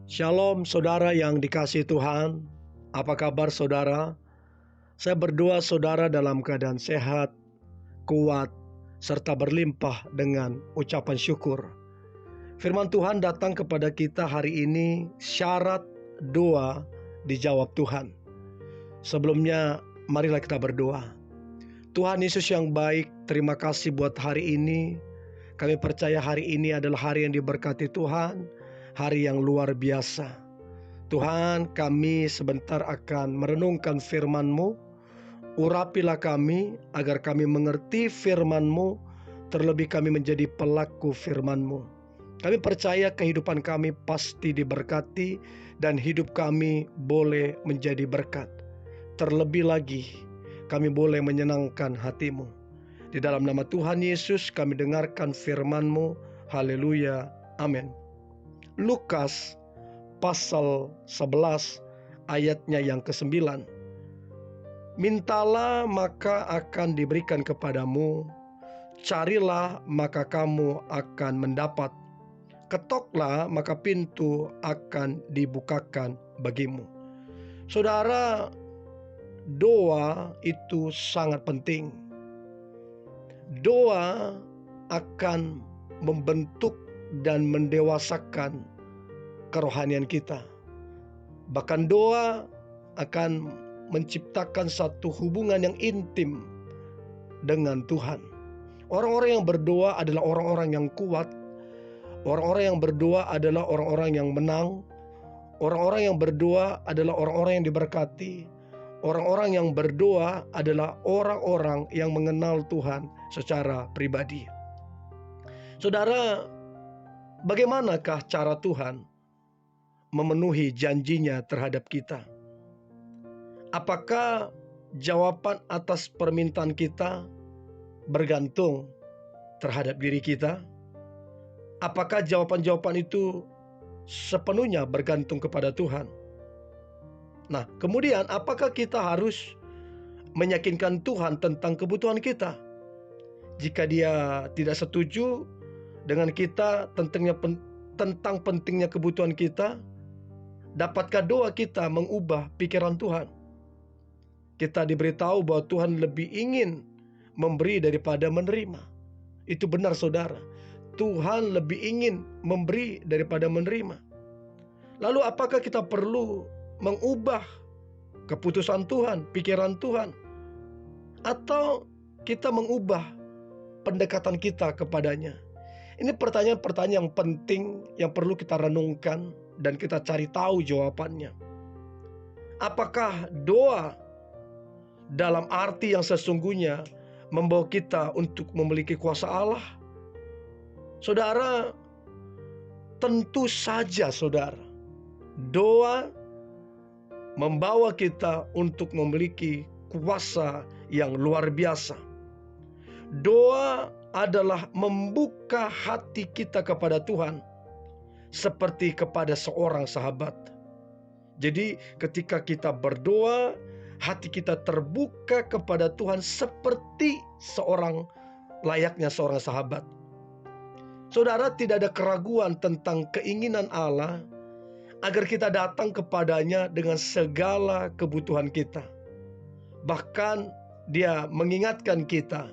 Shalom saudara yang dikasihi Tuhan. Apa kabar saudara? Saya berdoa saudara dalam keadaan sehat, kuat, serta berlimpah dengan ucapan syukur. Firman Tuhan datang kepada kita hari ini, syarat doa dijawab Tuhan. Sebelumnya marilah kita berdoa. Tuhan Yesus yang baik, terima kasih buat hari ini. Kami percaya hari ini adalah hari yang diberkati Tuhan, hari yang luar biasa. Tuhan, kami sebentar akan merenungkan firman-Mu. Urapilah kami agar kami mengerti firman-Mu, terlebih kami menjadi pelaku firman-Mu. Kami percaya kehidupan kami pasti diberkati dan hidup kami boleh menjadi berkat. Terlebih lagi, kami boleh menyenangkan hati-Mu. Di dalam nama Tuhan Yesus kami dengarkan firman-Mu. Haleluya. Amin. Lukas pasal 11 ayatnya yang ke-9. Mintalah maka akan diberikan kepadamu, carilah maka kamu akan mendapat, ketoklah maka pintu akan dibukakan bagimu. Saudara, doa itu sangat penting. Doa akan membentuk dan mendewasakan kerohanian kita. Bahkan doa akan menciptakan satu hubungan yang intim dengan Tuhan. Orang-orang yang berdoa adalah orang-orang yang kuat. Orang-orang yang berdoa adalah orang-orang yang menang. Orang-orang yang berdoa adalah orang-orang yang diberkati. Orang-orang yang berdoa adalah orang-orang yang mengenal Tuhan secara pribadi. Saudara, bagaimanakah cara Tuhan memenuhi janjinya terhadap kita? Apakah jawaban atas permintaan kita bergantung terhadap diri kita? Apakah jawaban-jawaban itu sepenuhnya bergantung kepada Tuhan? Nah, kemudian apakah kita harus meyakinkan Tuhan tentang kebutuhan kita? Jika Dia tidak setuju dengan kita tentang pentingnya kebutuhan kita, dapatkah doa kita mengubah pikiran Tuhan? Kita diberitahu bahwa Tuhan lebih ingin memberi daripada menerima. Itu benar saudara. Tuhan lebih ingin memberi daripada menerima. Lalu apakah kita perlu mengubah keputusan Tuhan, pikiran Tuhan? Atau kita mengubah pendekatan kita kepadanya? Ini pertanyaan-pertanyaan yang penting yang perlu kita renungkan dan kita cari tahu jawabannya. Apakah doa dalam arti yang sesungguhnya membawa kita untuk memiliki kuasa Allah? Saudara, tentu saja saudara, doa membawa kita untuk memiliki kuasa yang luar biasa. Doa adalah membuka hati kita kepada Tuhan seperti kepada seorang sahabat. Jadi ketika kita berdoa, hati kita terbuka kepada Tuhan seperti layaknya seorang sahabat. Saudara, tidak ada keraguan tentang keinginan Allah agar kita datang kepadanya dengan segala kebutuhan kita. Bahkan Dia mengingatkan kita,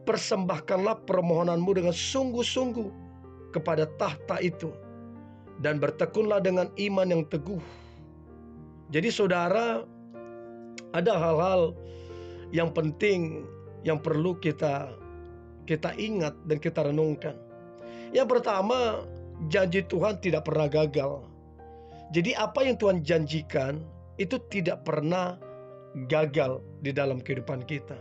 persembahkanlah permohonanmu dengan sungguh-sungguh kepada tahta itu, dan bertekunlah dengan iman yang teguh. Jadi saudara, ada hal-hal yang penting yang perlu kita ingat dan kita renungkan. Yang pertama, janji Tuhan tidak pernah gagal. Jadi apa yang Tuhan janjikan itu tidak pernah gagal di dalam kehidupan kita.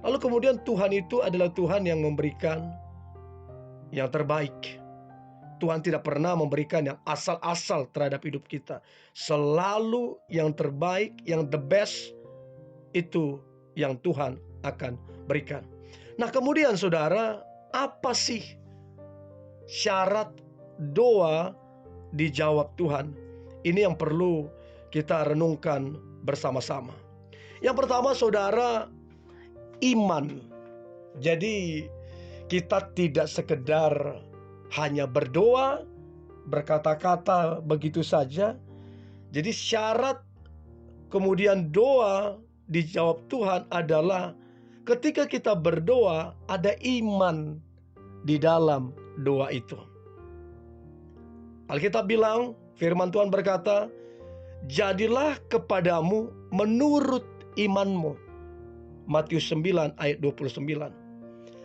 Lalu kemudian Tuhan itu adalah Tuhan yang memberikan yang terbaik. Tuhan tidak pernah memberikan yang asal-asal terhadap hidup kita. Selalu yang terbaik, yang the best, itu yang Tuhan akan berikan. Nah kemudian saudara, apa sih syarat doa dijawab Tuhan? Ini yang perlu kita renungkan bersama-sama. Yang pertama saudara, iman. Jadi kita tidak sekedar hanya berdoa, berkata-kata begitu saja. Jadi syarat kemudian doa dijawab Tuhan adalah ketika kita berdoa ada iman di dalam doa itu. Alkitab bilang, firman Tuhan berkata, jadilah kepadamu menurut imanmu. Matius 9 ayat 29.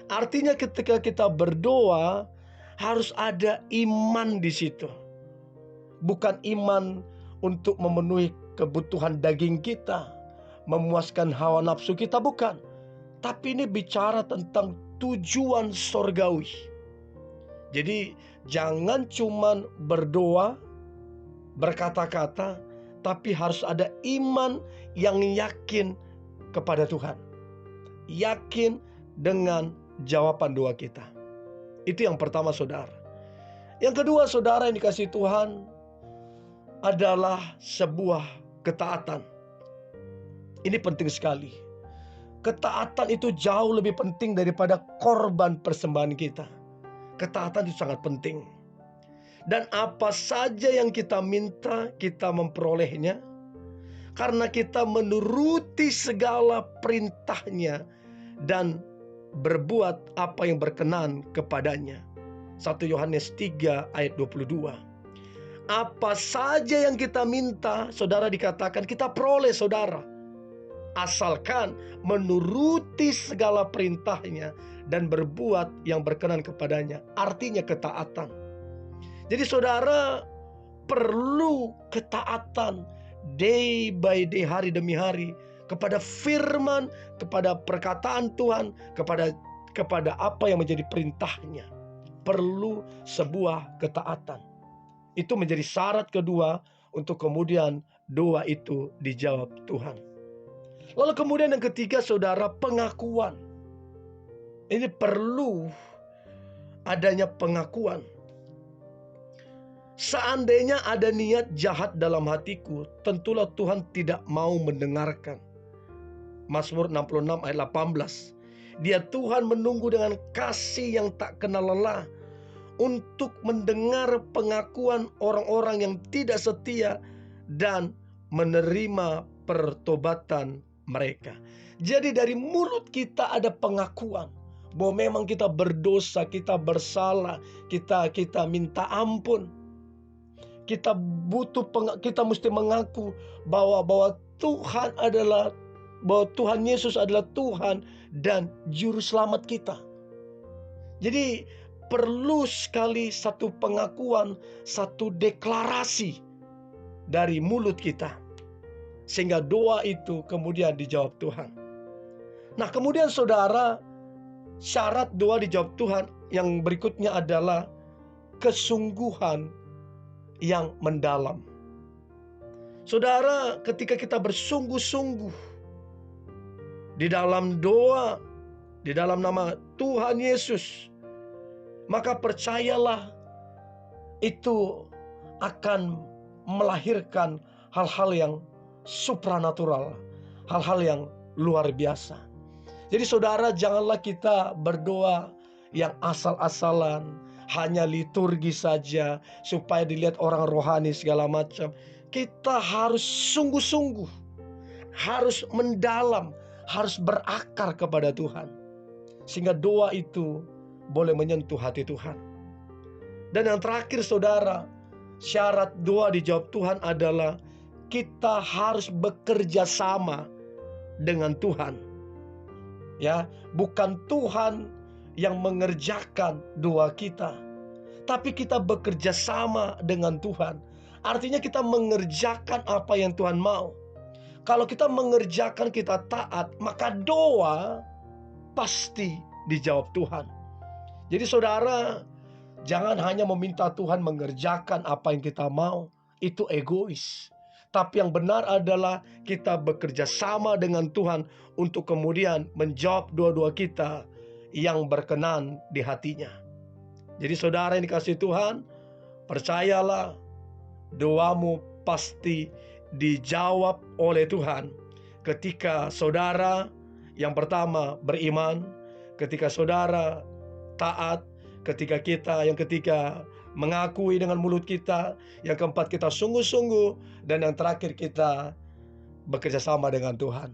Artinya ketika kita berdoa harus ada iman di situ. Bukan iman untuk memenuhi kebutuhan daging kita, memuaskan hawa nafsu kita, bukan. Tapi ini bicara tentang tujuan sorgawi. Jadi jangan cuman berdoa, berkata-kata, tapi harus ada iman yang yakin kepada Tuhan. Yakin dengan jawaban doa kita. Itu yang pertama, saudara. Yang kedua, saudara, yang dikasihi Tuhan, adalah sebuah ketaatan. Ini penting sekali. Ketaatan itu jauh lebih penting daripada korban persembahan kita. Ketaatan itu sangat penting. Dan apa saja yang kita minta, kita memperolehnya. Karena kita menuruti segala perintahnya dan berbuat apa yang berkenan kepadanya. 1 Yohanes 3 ayat 22. Apa saja yang kita minta, saudara, dikatakan kita peroleh, saudara. Asalkan menuruti segala perintahnya dan berbuat yang berkenan kepadanya. Artinya ketaatan. Jadi saudara perlu ketaatan day by day, hari demi hari, kepada firman, kepada perkataan Tuhan, kepada apa yang menjadi perintahnya. Perlu sebuah ketaatan. Itu menjadi syarat kedua untuk kemudian doa itu dijawab Tuhan. Lalu kemudian yang ketiga, saudara, pengakuan. Ini perlu adanya pengakuan. Seandainya ada niat jahat dalam hatiku, tentulah Tuhan tidak mau mendengarkan. Mazmur 66 ayat 18. Dia Tuhan menunggu dengan kasih yang tak kenal lelah untuk mendengar pengakuan orang-orang yang tidak setia dan menerima pertobatan mereka. Jadi dari mulut kita ada pengakuan bahwa memang kita berdosa, kita bersalah, kita minta ampun. Kita mesti mengaku bahwa Tuhan Yesus adalah Tuhan dan juru selamat kita. Jadi perlu sekali satu pengakuan, satu deklarasi dari mulut kita, sehingga doa itu kemudian dijawab Tuhan. Nah, kemudian saudara, syarat doa dijawab Tuhan yang berikutnya adalah kesungguhan yang mendalam. Saudara, ketika kita bersungguh-sungguh di dalam doa, di dalam nama Tuhan Yesus, maka percayalah itu akan melahirkan hal-hal yang supranatural, hal-hal yang luar biasa. Jadi saudara, janganlah kita berdoa yang asal-asalan, hanya liturgi saja supaya dilihat orang rohani segala macam. Kita harus sungguh-sungguh, harus mendalam, harus berakar kepada Tuhan, sehingga doa itu boleh menyentuh hati Tuhan. Dan yang terakhir, saudara, syarat doa dijawab Tuhan adalah kita harus bekerja sama dengan Tuhan. Ya, bukan Tuhan yang mengerjakan doa kita, tapi kita bekerja sama dengan Tuhan. Artinya kita mengerjakan apa yang Tuhan mau. Kalau kita mengerjakan, kita taat, maka doa pasti dijawab Tuhan. Jadi saudara, jangan hanya meminta Tuhan mengerjakan apa yang kita mau. Itu egois. Tapi yang benar adalah kita bekerja sama dengan Tuhan untuk kemudian menjawab doa-doa kita yang berkenan di hatinya. Jadi saudara yang dikasihi Tuhan, percayalah doamu pasti dijawab oleh Tuhan ketika saudara yang pertama beriman, ketika saudara taat, ketika kita yang ketiga mengakui dengan mulut kita, yang keempat kita sungguh-sungguh, dan yang terakhir kita bekerja sama dengan Tuhan.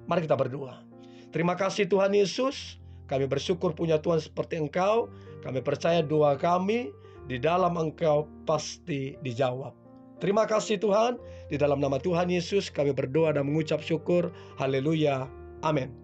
Mari kita berdoa. Terima kasih Tuhan Yesus, kami bersyukur punya Tuhan seperti Engkau. Kami percaya doa kami di dalam Engkau pasti dijawab. Terima kasih Tuhan, di dalam nama Tuhan Yesus kami berdoa dan mengucap syukur. Haleluya, amin.